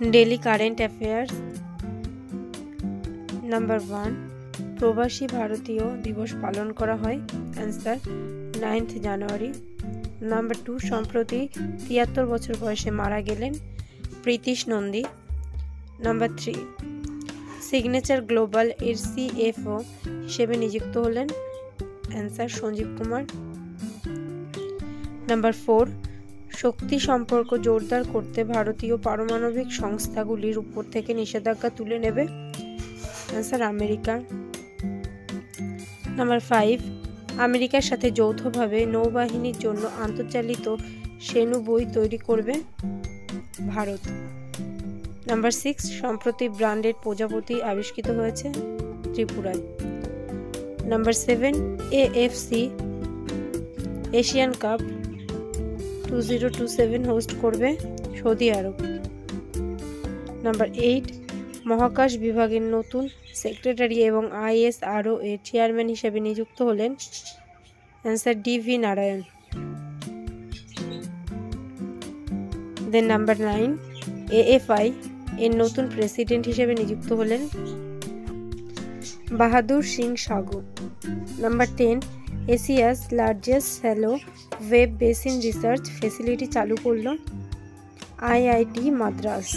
Daily current affairs. Number 1, প্রবাসী ভারতীয় দিবস পালন করা হয়। অ্যান্সার 9 জানুয়ারি। নাম্বার 2, সম্প্রতি 73 বছর বয়সে মারা গেলেন Pritish Nandi. Number 3, signature global এর CFO হিসেবে নিযুক্ত হলেন। অ্যান্সার সঞ্জীব কুমার। নাম্বার 4, শক্তি সম্পর্ক জোরদার করতে ভারতীয় পারমাণবিক সংস্থাগুলির উপর থেকে নিষেধাজ্ঞা তুলে নেবে। Answer America. নাম্বার 5, আমেরিকার সাথে যৌথভাবে নৌবাহিনীর জন্য আন্তর্জালিক সেনু বই তৈরি করবে ভারত। নাম্বার 6, সম্প্রতি ব্র্যান্ডেড প্রজাপতি আবিষ্কৃত হয়েছে ত্রিপুরায়। Number 7, AFC Asian cup 2027 host করবে সৌদি আরব। নাম্বার 8, মহাকাশ বিভাগের নতুন সেক্রেটারি এবং ISRO এর চেয়ারম্যান হিসেবে নিযুক্ত হলেন। অ্যান্সার DV নারায়ণ। দেন নাম্বার 9, AFI এর নতুন প্রেসিডেন্ট হিসেবে নিযুক্ত হলেন বাহাদুর সিং সাগু। Number 10, Asia's largest shallow web basin research facility চালু করল IIT মাদ্রাস।